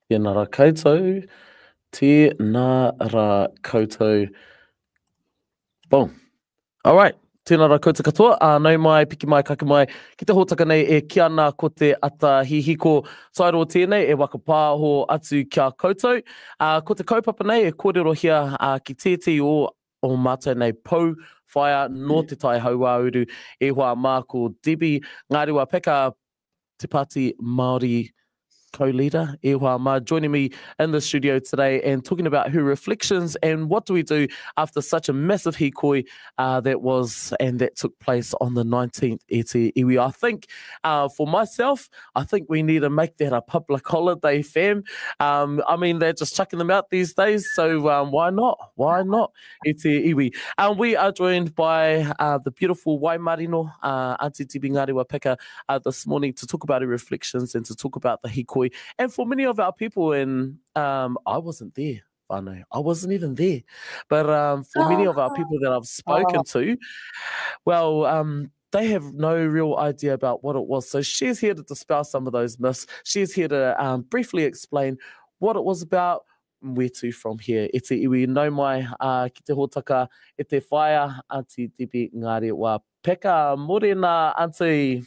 Tēnā rā koutou, tēnā rā koutou. Boom. All right. Tēnā rā koutou katoa. Nau mai, piki mai, kake mai. Ki te hōtaka nei e ki ana ko te ata hihiko. Tairo tēnei e waka pāho atu kia koutou. Ko te kaupapa nei e kōrero hia ki tētei o mātou nei pou whaia no te tai haua uru e hoa mā ko Debbie Ngārewa Peka, Te Pāti Māori co-leader, E Hoa Ma, joining me in the studio today and talking about her reflections and what do we do after such a massive hikoi that took place on the 19th e te iwi. I think for myself, I think we need to make that a public holiday, fam. I mean, they're just chucking them out these days, so why not? Why not? E te iwi. We are joined by the beautiful Waimarino, Auntie Debbie Ngārewa Peka, this morning to talk about her reflections and to talk about the hikoi. And for many of our people, and I wasn't there, I wasn't even there, but for many of our people that I've spoken to, well, they have no real idea about what it was. So she's here to dispel some of those myths. She's here to briefly explain what it was about, where to from here. E te iwi nau mai ki te hōtaka e te whaia, Auntie Debbie Ngārewa Peka. Morena, Auntie.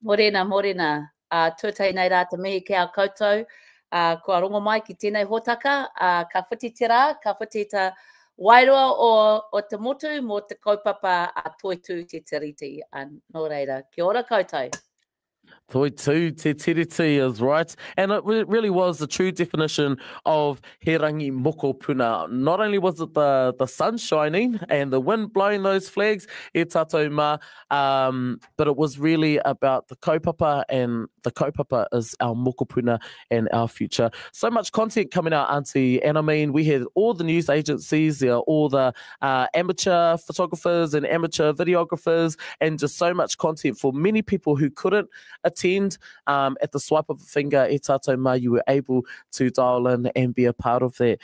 Morena, morena. Tuatai nei rā te mihi ki a koutou. Kua rongo mai ki tēnei hōtaka. Ka whiti te rā, ka whiti ta wairoa o te motu mō te kaupapa a Toitū te tiriti. Nō reira, kia ora koutou. Toitū te tiriti is right. And it really was the true definition of he rangi moko puna. Not only was it the sun shining and the wind blowing those flags, e tātou mā, but it was really about the kaupapa, and the kaupapa is our moko puna and our future. So much content coming out, Auntie. And I mean, we had all the news agencies, all the amateur photographers and amateur videographers, and just so much content for many people who couldn't attend at the swipe of a finger. E tātou mā, you were able to dial in and be a part of that.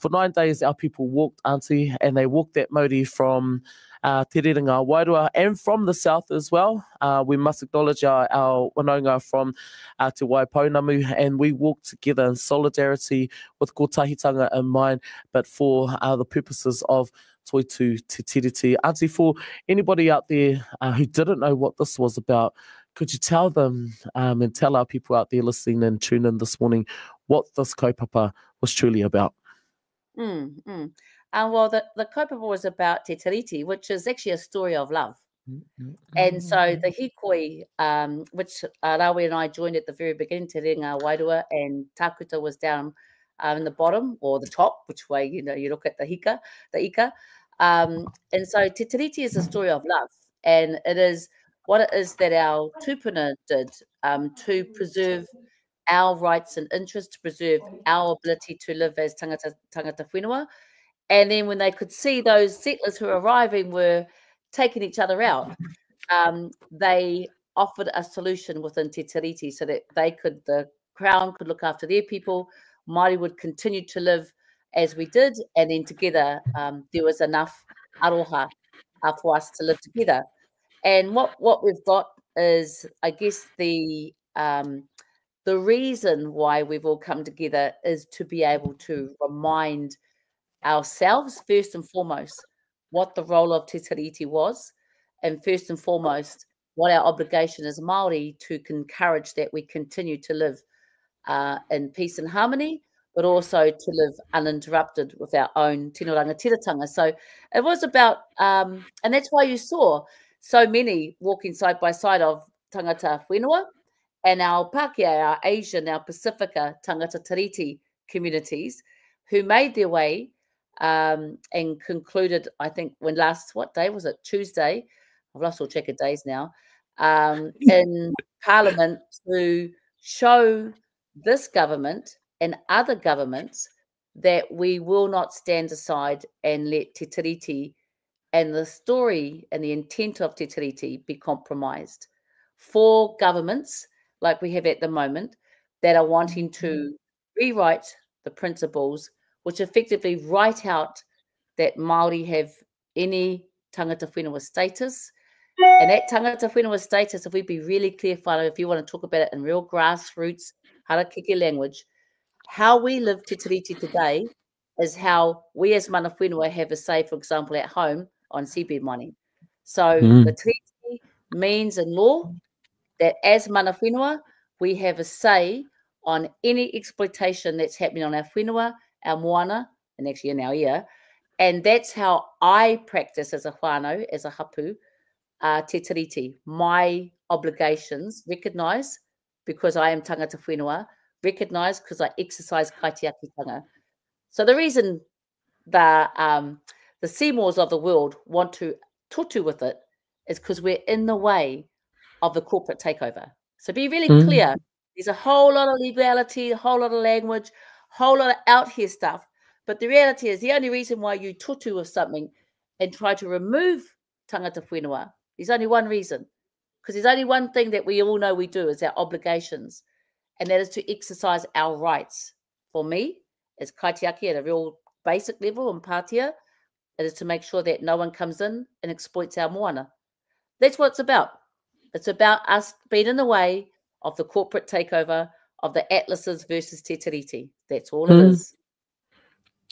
For 9 days, our people walked, Auntie, and they walked that mauri from Te Rerenga Wairua and from the south as well. We must acknowledge our wanaunga from Te Waipounamu, and we walked together in solidarity with kotahitanga in mind, but for the purposes of Toitū Te Tiriti. Auntie, for anybody out there who didn't know what this was about, could you tell them and tell our people out there listening and tune in this morning what this kaupapa was truly about? Well, the kaupapa was about Te Tiriti, which is actually a story of love. And so the hikoi, which Rawe and I joined at the very beginning, Te Rerenga Wairua, and Takuta was down in the bottom or the top, which way you look at the ika. And so Te Tiriti is a story of love, and it is what it is that our tupuna did to preserve our rights and interests, to preserve our ability to live as tangata whenua. And then when they could see those settlers who were arriving were taking each other out, they offered a solution within Te Tiriti so that the Crown could look after their people, Māori would continue to live as we did, and then together there was enough aroha for us to live together. And what we've got is, I guess, the reason why we've all come together is to be able to remind ourselves, first and foremost, what the role of Te Tiriti was, and first and foremost, what our obligation as Māori to encourage that we continue to live in peace and harmony, but also to live uninterrupted with our own tino rangatiratanga. So it was about, and that's why you saw so many walking side by side of tangata whenua and our Pākehā, our Asian, our Pacifica tangata tiriti communities who made their way and concluded, I think, what day was it? Tuesday. I've lost all track of days now. In Parliament to show this government and other governments that we will not stand aside and let Te Tiriti and the story and the intent of Te Tiriti be compromised. For governments like we have at the moment that are wanting to rewrite the principles which effectively write out that Māori have any tangata whenua status And that tangata whenua status, if we be really clear, whānau, if you want to talk about it in real grassroots, harakeke language, how we live Te Tiriti today is how we as mana whenua have a say, for example, at home on seabed mining. So the treaty means in law that as mana whenua, we have a say on any exploitation that's happening on our whenua, our moana, and actually in our ia. And that's how I practice as a whānau, as a hapu, te tiriti. My obligations, recognise because I am tangata whenua, recognise because I exercise kaitiakitanga. So the reason the Seymours of the world want to tutu with it is because we're in the way of the corporate takeover. So be really clear. There's a whole lot of legality, a whole lot of language, a whole lot of out here stuff. But the reality is the only reason why you tutu with something and try to remove tangata whenua, there's only one reason. Because there's only one thing that we all know we do is our obligations. And that is to exercise our rights. For me, as kaitiaki at a real basic level in Pātea, it is to make sure that no one comes in and exploits our moana. That's what it's about. It's about us being in the way of the corporate takeover of the atlases versus Te Tiriti. That's all it is.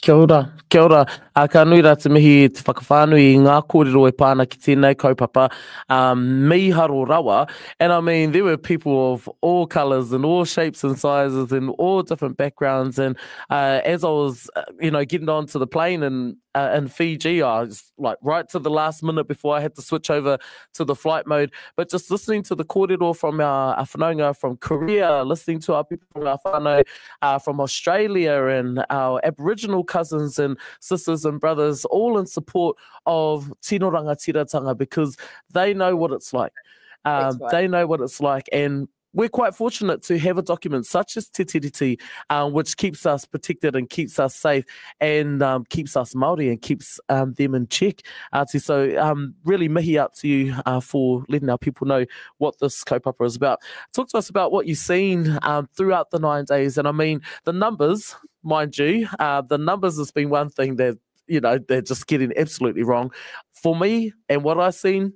Kia ora, kia ora. Ka nui rā te mihi te whakawhānui I ngā kōrero e pāna ki tēnei kaupapa miharo rawa. And I mean, there were people of all colours and all shapes and sizes and all different backgrounds. And as I was, getting onto the plane in Fiji, I was like right to the last minute before I had to switch over to the flight mode. But just listening to the kōrero from our whanaunga from Korea, listening to our people from our whānau from Australia and our Aboriginal cousins and sisters and brothers, all in support of Tino Rangatiratanga because they know what it's like. Right. They know what it's like. And we're quite fortunate to have a document such as Te Tiriti, which keeps us protected and keeps us safe and keeps us Māori and keeps them in check. So really mihi out to you for letting our people know what this kaupapa is about. Talk to us about what you've seen throughout the 9 days. And I mean, the numbers, mind you, the numbers has been one thing that, they're just getting absolutely wrong. For me and what I've seen,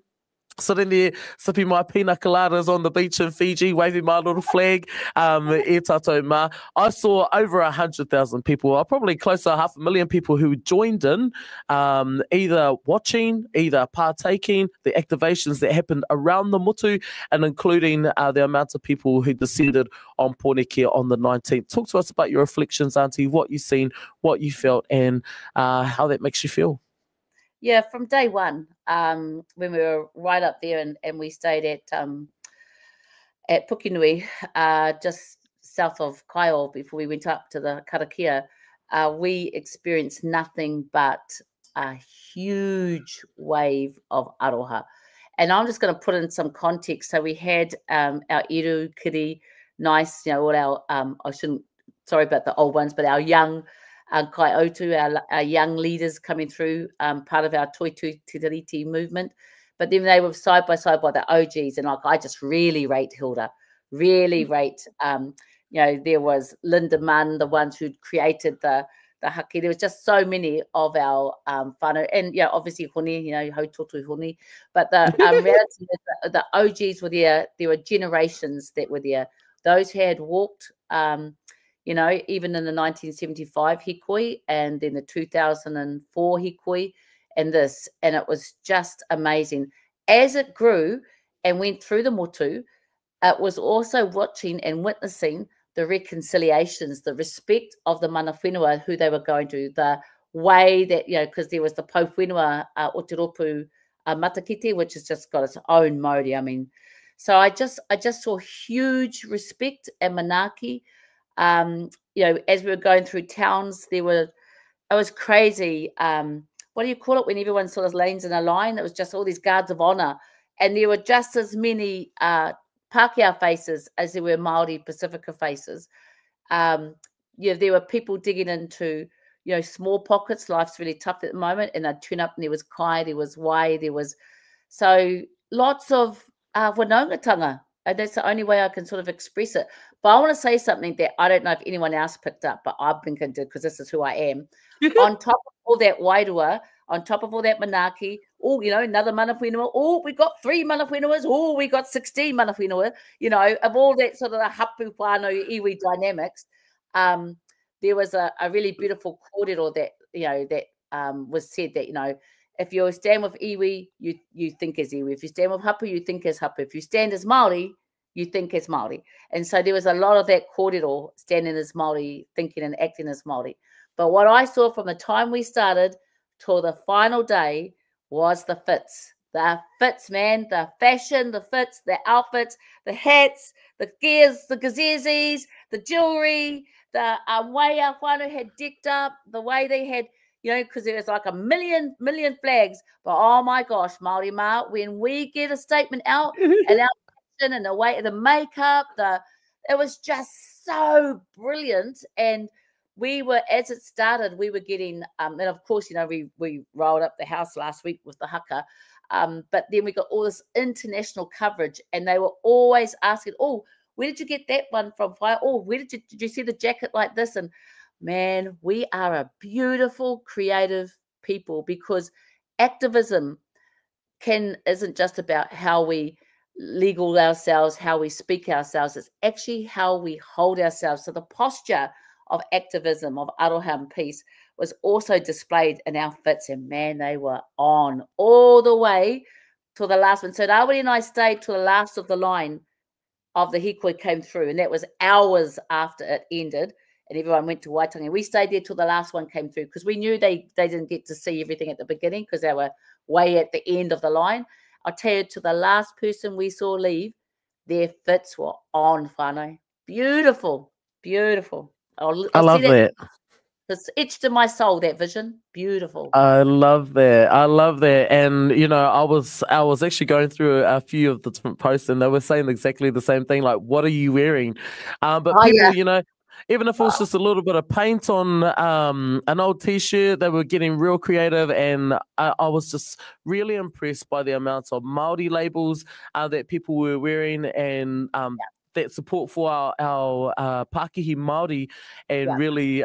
sitting there, sipping my pina coladas on the beach in Fiji, waving my little flag, e tatou mā. I saw over 100,000 people, probably close to 500,000 people who joined in, either watching, either partaking, the activations that happened around the motu, and including the amount of people who descended on Pōneke on the 19th. Talk to us about your reflections, Auntie, what you've seen, what you felt, and how that makes you feel. Yeah, from day one, when we were right up there and we stayed at Pukenui, just south of Kaiō before we went up to the Karakia, we experienced nothing but a huge wave of aroha. And I'm just going to put in some context. So we had our iru, kiri, nice, all our, sorry about the old ones, but our young kai otu, our young leaders coming through, part of our Toitu Te Tiriti movement. But then they were side by side by the OGs. And I just really rate Hilda, really rate, there was Linda Munn, the ones who created the haki. There was just so many of our whānau. And, obviously Honi, Hau Totu Honi. But the reality is the OGs were there. There were generations that were there. Those who had walked, even in the 1975 hikoi and then the 2004 hikoi and this. And it was just amazing. As it grew and went through the motu, it was also watching and witnessing the reconciliations, the respect of the mana whenua, who they were going to, the way that, because there was the Pou Whenua Oteropu Matakite, which has just got its own Māori. I mean, so I just saw huge respect and manaki. As we were going through towns, it was crazy. What do you call it when everyone sort of lanes in a line? It was just all these guards of honor. And there were just as many Pākehā faces as there were Māori Pacifica faces. There were people digging into, small pockets. Life's really tough at the moment. And they'd turn up and there was kai, there was wai, there was... So lots of whanaungatanga. And that's the only way I can sort of express it. But I want to say something that I don't know if anyone else picked up, but I've been did because this is who I am. On top of all that wairua, on top of all that manaki, Oh, you know, another mana whenua. Oh, we got 3 mana whenuas. Oh, we got 16 mana whenua. You know, of all that sort of the hapu whānau iwi dynamics, there was a really beautiful kōrero that, you know, that was said that, you know, if you stand with iwi, you think as iwi. If you stand with hapu, you think as hapu. If you stand as Māori, you think as Māori. And so there was a lot of that kōrero, standing as Māori, thinking and acting as Māori. But what I saw from the time we started till the final day was the fits. The fits, man. The fashion, the fits, the outfits, the hats, the gears, the gazezes, the jewelry, the way our whānau had decked up, the way they had, you know, because there was like a million flags. But oh my gosh, Māori Ma, when we get a statement out and our fashion and the way, the makeup, it was just so brilliant. And we were, as it started, we were getting, and of course, you know, we rolled up the house last week with the haka, but then we got all this international coverage, and they were always asking, oh, where did you get that one from? Oh, where did you see the jacket like this? And man, we are a beautiful, creative people, because activism isn't just about how we legal ourselves, how we speak ourselves. It's actually how we hold ourselves. So the posture of activism, of aroha and peace, was also displayed in our fits, and man, they were on all the way to the last one. So Rawiri and I stayed to the last of the line of the hikoi came through, and that was hours after it ended, and everyone went to Waitangi. We stayed there till the last one came through, because we knew they didn't get to see everything at the beginning, because they were way at the end of the line. I'll tell you, to the last person we saw leave, their fits were on, whānau. Beautiful, beautiful. I love that. It's etched in my soul, that vision. Beautiful. I love that. I love that. And you know, I was actually going through a few of the different posts, and they were saying exactly the same thing. Like, what are you wearing? But people, you know, even if it was just a little bit of paint on an old T-shirt, they were getting real creative, and I was just really impressed by the amount of Māori labels that people were wearing, and that support for our Pākehā Māori, and really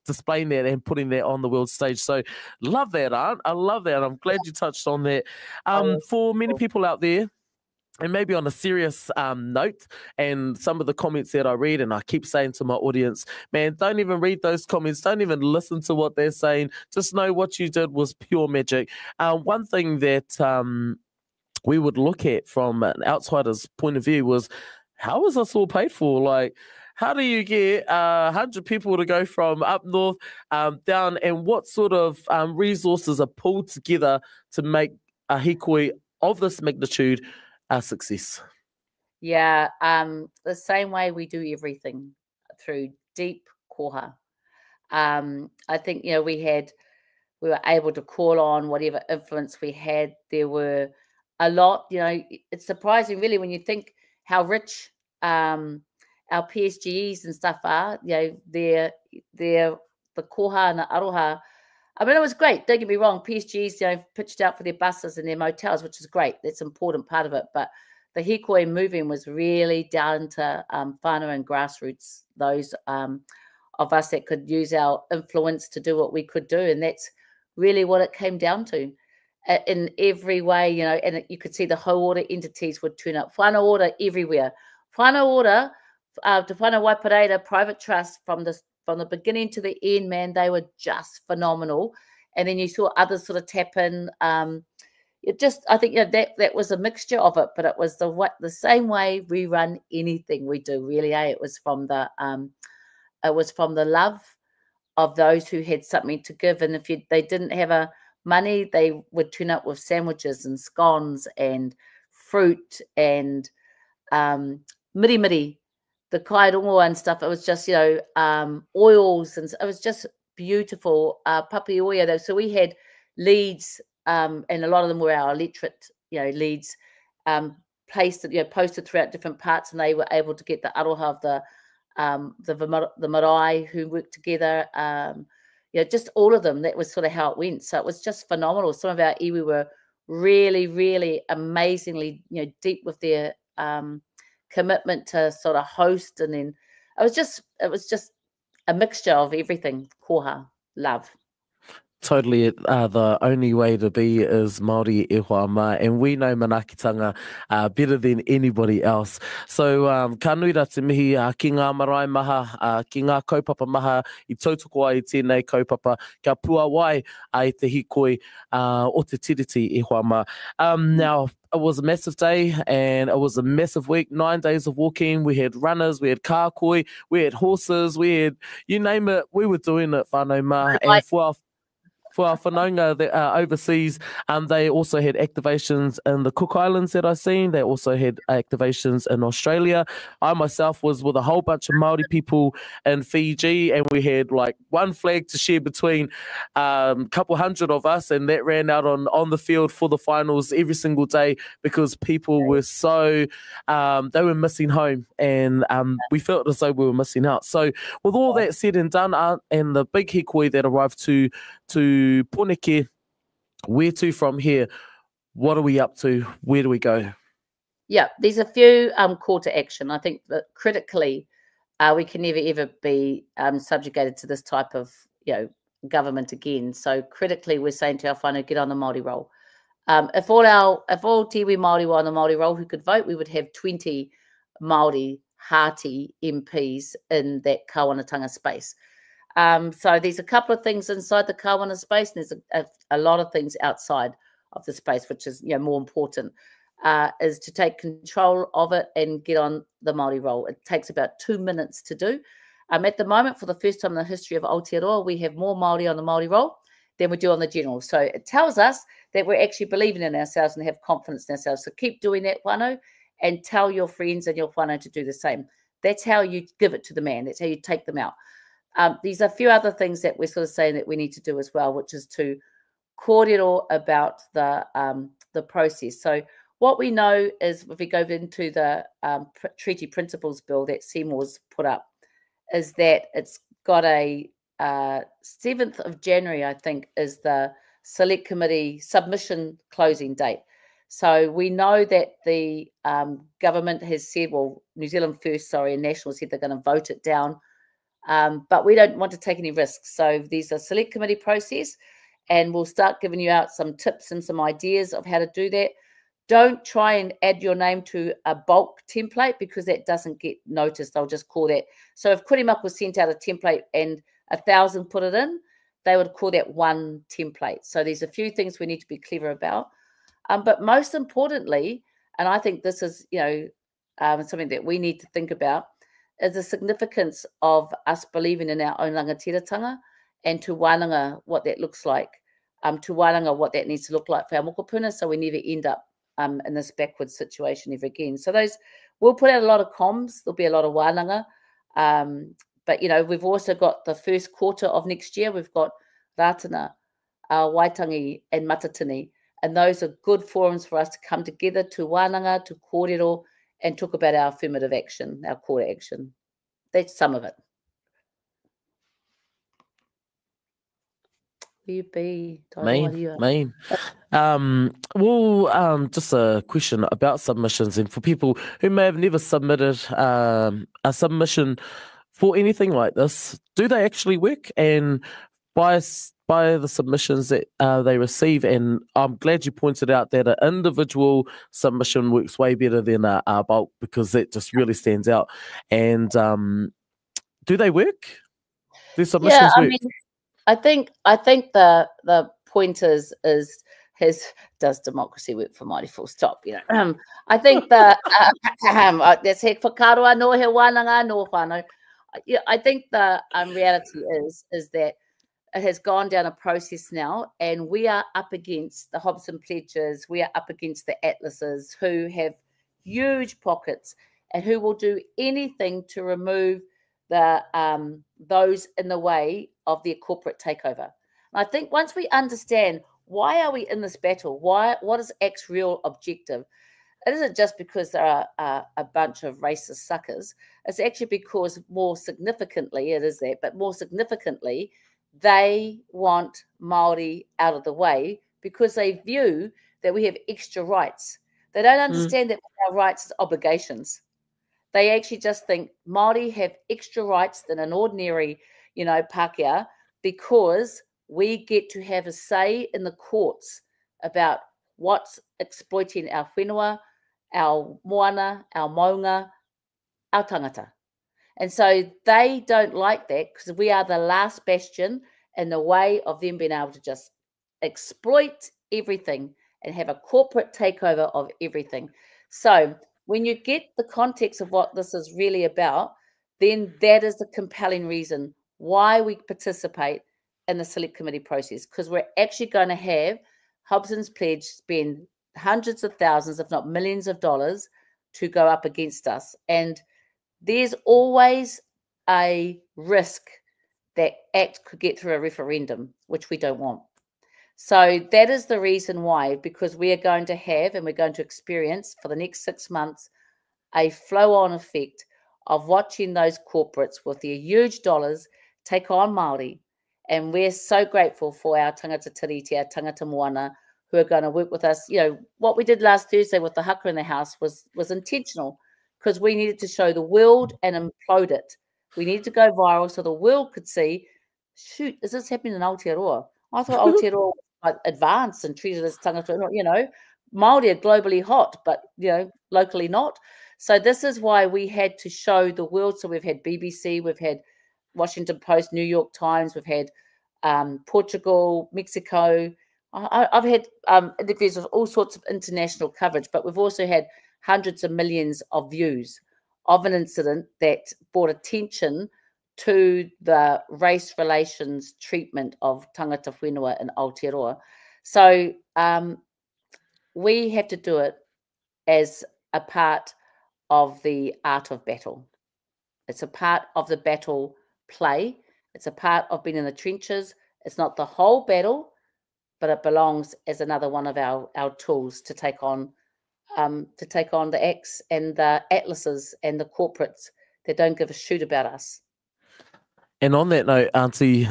displaying that and putting that on the world stage. So love that, Aunt. I love that. I'm glad you touched on that. For many people out there, and maybe on a serious note, and some of the comments that I read, and I keep saying to my audience, man, don't even read those comments. Don't even listen to what they're saying. Just know what you did was pure magic. One thing that we would look at from an outsider's point of view was, how was this all paid for? Like, how do you get 100 people to go from up north down, and what sort of resources are pulled together to make a hikoi of this magnitude a success? Yeah, the same way we do everything, through deep koha. I think, you know, we were able to call on whatever influence we had. There were a lot, you know, it's surprising really when you think how rich our PSGEs and stuff are. You know, they're the koha and the aroha. I mean, it was great. Don't get me wrong. PSGs, you know, pitched out for their buses and their motels, which is great. That's an important part of it. But the hikoi moving was really down to whānau and grassroots, those of us that could use our influence to do what we could do. And that's really what it came down to in every way, you know. And you could see the whole order entities would turn up. Whānau order everywhere. Whānau order to Whānau Waipareira Private Trust, from the beginning to the end, man, they were just phenomenal. And then you saw others sort of tap in. It just, I think, you know, that was a mixture of it, but it was the same way we run anything we do, really. It was from the love of those who had something to give, and if they didn't have money, they would turn up with sandwiches and scones and fruit and miri, the kairongo and stuff. It was just, you know, oils, and it was just beautiful. Papi oia, though. So we had leads, and a lot of them were our electorate, you know, leads, posted throughout different parts, and they were able to get the aroha of the marae who worked together. You know, just all of them. That was sort of how it went. So it was just phenomenal. Some of our iwi were really, really amazingly, you know, deep with their commitment to sort of host, and then it was just a mixture of everything. Koha, love. Totally, the only way to be is Māori e hoa ma, and we know manaakitanga better than anybody else. So, ka nuira te mihi ki ngā marae maha, ki ngā kaupapa maha, I tautoko ai tēnei kaupapa, ka pua wai ai te hikoi o te tiriti e hoa ma. Now, it was a massive day and it was a massive week, 9 days of walking. We had runners, we had kākoi, we had horses, we had, you name it, we were doing it, whānau ma. And for our whanaunga overseas, they also had activations in the Cook Islands that I've seen. They also had activations in Australia. I myself was with a whole bunch of Māori people in Fiji, and we had like one flag to share between a couple hundred of us, and that ran out on the field for the finals every single day because people were so, they were missing home, and we felt as though we were missing out. So with all that said and done, and the big hikoi that arrived to Poneke, where to from here? What are we up to? Where do we go? Yeah, there's a few call to action. I think that critically, we can never ever be subjugated to this type of government again. So critically, we're saying to our whānau, get on the Māori roll. If all Tiwi Māori were on the Māori roll who could vote, we would have 20 Māori hearty MPs in that Kāwanatanga space. So there's a couple of things inside the Kawana space, and there's a lot of things outside of the space, which is more important, is to take control of it and get on the Māori roll. It takes about 2 minutes to do. At the moment, for the first time in the history of Aotearoa, we have more Māori on the Māori roll than we do on the general. So it tells us that we're actually believing in ourselves and have confidence in ourselves. So keep doing that, whānau, and tell your friends and your whānau to do the same. That's how you give it to the man. That's how you take them out. There's a few other things that we're sort of saying that we need to do as well, which is to kōrero about the process. So what we know is, if we go into the treaty principles bill that Seymour's put up, is that it's got a 7th of January, I think, is the select committee submission closing date. So we know that the government has said, well, New Zealand First, and National said they're going to vote it down. But we don't want to take any risks. So there's a select committee process, and we'll start giving you out some tips and some ideas of how to do that. Don't try and add your name to a bulk template, because that doesn't get noticed. I'll just call that. So if Kurimak was sent out a template and 1,000 put it in, they would call that one template. So there's a few things we need to be clever about. But most importantly, and I think this is, something that we need to think about, is the significance of us believing in our own rangatiratanga, and to wānanga what that looks like, to wānanga what that needs to look like for our mokopuna, so we never end up in this backward situation ever again. So we'll put out a lot of comms. There'll be a lot of wānanga. But, we've also got the first quarter of next year. We've got Ratana, Waitangi and Matatini. And those are good forums for us to come together, to wānanga, to kōrero, and talk about our affirmative action, our core action. That's some of it. Will you be? Main. Just a question about submissions, and for people who may have never submitted a submission for anything like this, do they actually work? And by the submissions that they receive, and I'm glad you pointed out that an individual submission works way better than a bulk, because that just really stands out. And do they work? Do submissions work? I think the point is does democracy work for Māori? Full stop. I think that that's heck for karawa no he wānanga no whānau. I think the reality is that it has gone down a process now, and we are up against the Hobson Pledges, we are up against the Atlases, who have huge pockets and who will do anything to remove the those in the way of their corporate takeover. And I think once we understand why are we in this battle, what is ACT's real objective, it isn't just because there are a bunch of racist suckers. It's actually because more significantly, they want Māori out of the way, because they view that we have extra rights. They don't understand that our rights is obligations. They actually just think Māori have extra rights than an ordinary, Pākehā, because we get to have a say in the courts about what's exploiting our whenua, our moana, our maunga, our tangata. And so they don't like that because we are the last bastion in the way of them being able to just exploit everything and have a corporate takeover of everything. So when you get the context of what this is really about, then that is the compelling reason why we participate in the select committee process, because we're actually going to have Hobson's Pledge spend hundreds of thousands, if not millions of dollars to go up against us. And there's always a risk that Act could get through a referendum, which we don't want. So that is the reason why, because we are going to have and we're going to experience for the next 6 months a flow-on effect of watching those corporates with their huge dollars take on Māori. And we're so grateful for our tangata tiriti, our tangata moana, who are going to work with us. You know, what we did last Thursday with the haka in the house was intentional, because we needed to show the world and implode it. We needed to go viral so the world could see, shoot, is this happening in Aotearoa? I thought Aotearoa was like advanced and treated as tangata, you know, Māori are globally hot, but, you know, locally not. So this is why we had to show the world. So we've had BBC, we've had Washington Post, New York Times, we've had Portugal, Mexico. I've had interviews of all sorts of international coverage, but we've also had hundreds of millions of views of an incident that brought attention to the race relations treatment of tangata whenua in Aotearoa. So we have to do it as a part of the art of battle. It's a part of the battle play. It's a part of being in the trenches. It's not the whole battle, but it belongs as another one of our tools to take on the acts and the atlases and the corporates that don't give a shoot about us. And on that note, Auntie,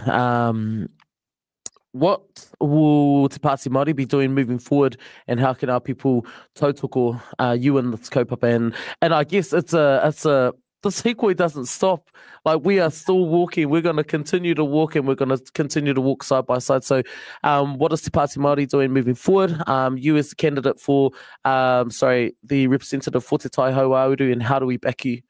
what will Te Pāti Māori be doing moving forward, and how can our people tautoko you in this kaupapa? And I guess it's a this hikoi doesn't stop. Like, we are still walking. We're going to continue to walk, and we're going to continue to walk side by side. So what is Te Pāti Māori doing moving forward? You as the candidate for, the representative for Te Tai Hauāuru, and how do we back you?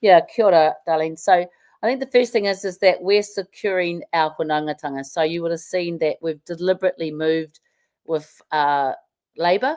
Yeah, kia ora, darling. So I think the first thing is that we're securing our whanaungatanga. So you would have seen that we've deliberately moved with Labour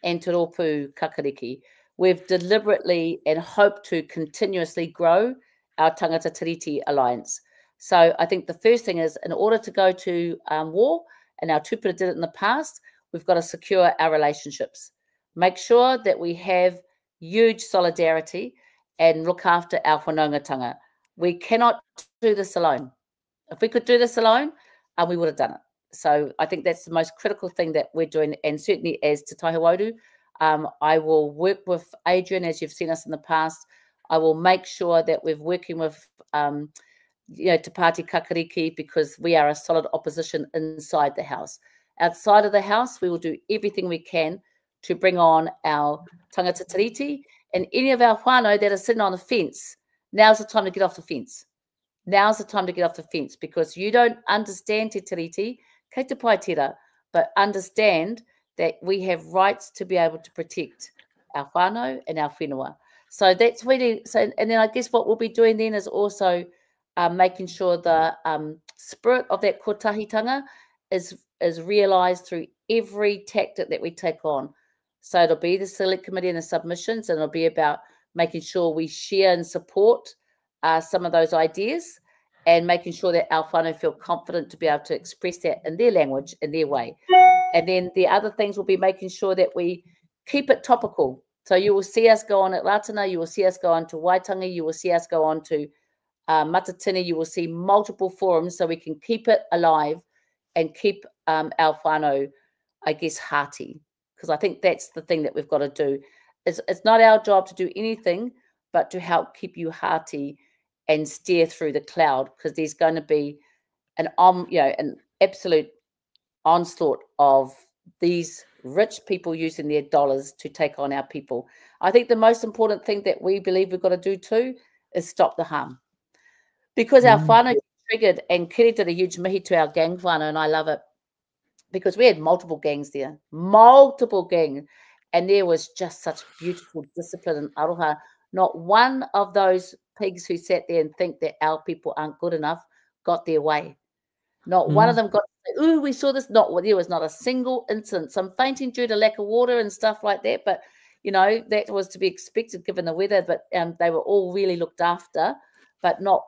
and Te Rōpū Kakariki. We've deliberately and hope to continuously grow our Tangata Tiriti Alliance. So I think the first thing is, in order to go to war, and our tupuna did it in the past, we've got to secure our relationships. Make sure that we have huge solidarity and look after our whanaungatanga. We cannot do this alone. If we could do this alone, we would have done it. So I think that's the most critical thing that we're doing. And certainly as Te Tai Hauāuru, I will work with Adrian, as you've seen us in the past. I will make sure that we're working with, Te Pāti Kakariki, because we are a solid opposition inside the House. Outside of the House, we will do everything we can to bring on our tangata tiriti and any of our whānau that are sitting on the fence. Now's the time to get off the fence. Now's the time to get off the fence, because you don't understand te tiriti, kei te pai tira, but understand that we have rights to be able to protect our whānau and our whenua. So that's really, and then I guess what we'll be doing then is also making sure the spirit of that kotahitanga is realised through every tactic that we take on. So it'll be the select committee and the submissions, and it'll be about making sure we share and support some of those ideas, and making sure that our whānau feel confident to be able to express that in their language, in their way. And then the other things will be making sure that we keep it topical. So you will see us go on at Ratana, you will see us go on to Waitangi, you will see us go on to Matatini, you will see multiple forums, so we can keep it alive and keep our whānau, I guess, hearty. Because I think that's the thing that we've got to do. It's not our job to do anything but to help keep you hearty and steer through the cloud, because there's going to be an absolute onslaught of these rich people using their dollars to take on our people. I think the most important thing that we believe we've got to do too is stop the harm, because our whānau triggered, and Kiri did a huge mihi to our gang whānau, and I love it because we had multiple gangs there, and there was just such beautiful discipline and aroha. Not one of those pigs who sat there and think that our people aren't good enough got their way. Not one of them got to say, ooh, we saw this. There was not a single incident. Some fainting due to lack of water and stuff like that, but you know, that was to be expected given the weather, but they were all really looked after, but not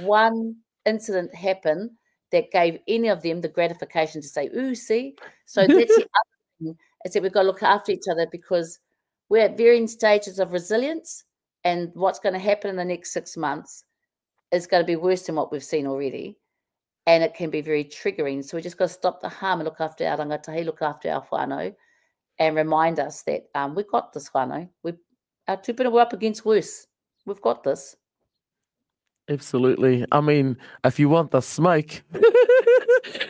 one incident happened that gave any of them the gratification to say, ooh, see? So that's the other thing, is that we've got to look after each other because we're at varying stages of resilience, and what's going to happen in the next 6 months is going to be worse than what we've seen already, and it can be very triggering. So we just got to stop the harm and look after our rangatahi, look after our whānau, and remind us that we've got this whānau. Our tupuna, we're up against worse. We've got this. Absolutely. I mean, if you want the smoke,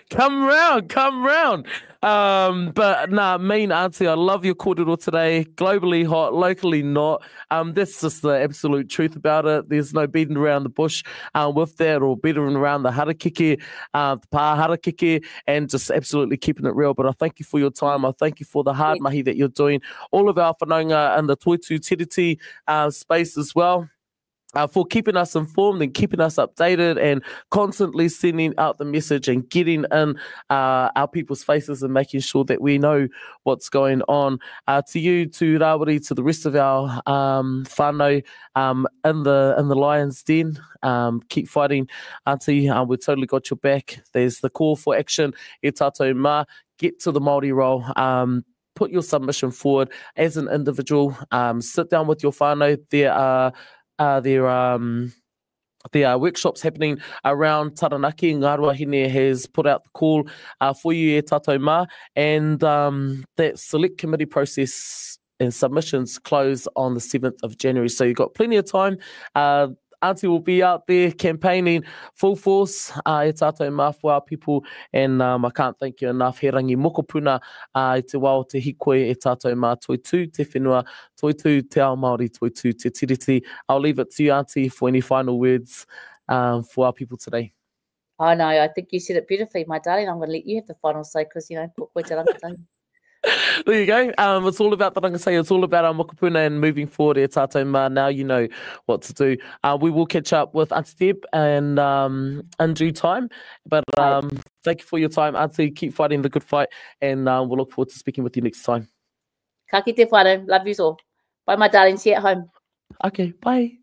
come round. But nah, mean auntie, I love your kōrero today. Globally hot, locally not. That's just the absolute truth about it. There's no beating around the bush with that, or beating around the harakeke, the pā harakeke, and just absolutely keeping it real. But I thank you for your time. I thank you for the hard mahi that you're doing. All of our whanaunga and the Toitū Tiriti space as well. For keeping us informed and keeping us updated and constantly sending out the message and getting in our people's faces and making sure that we know what's going on. To you, to Rawiri, to the rest of our whānau in the Lion's Den, keep fighting, auntie. We've totally got your back. There's the call for action. E tātou mā, get to the Māori role. Put your submission forward as an individual. Sit down with your whānau. There are workshops happening around Taranaki. Ngā Ruahine has put out the call for you, e tātou mā, and that select committee process and submissions close on the 7th of January. So you've got plenty of time. Auntie will be out there campaigning full force, e tātou mā for our people, and I can't thank you enough. He rangi mokopuna i te wao te hikoe e tātou mā toitū, te whenua, toitū te ao Māori, toitū te tiriti. I'll leave it to you, auntie, for any final words for our people today. Oh, no, I think you said it beautifully, my darling. I'm going to let you have the final say because, you know, koe te rangatahi. There you go. It's all about the rangasei. It's all about our mokopuna and moving forward. E tātou mā, now you know what to do. We will catch up with Auntie Deb and in due time. But thank you for your time, Auntie. Keep fighting the good fight, and we'll look forward to speaking with you next time. Ka kite whānau. Love you all. Bye, my darling. See you at home. Okay, bye.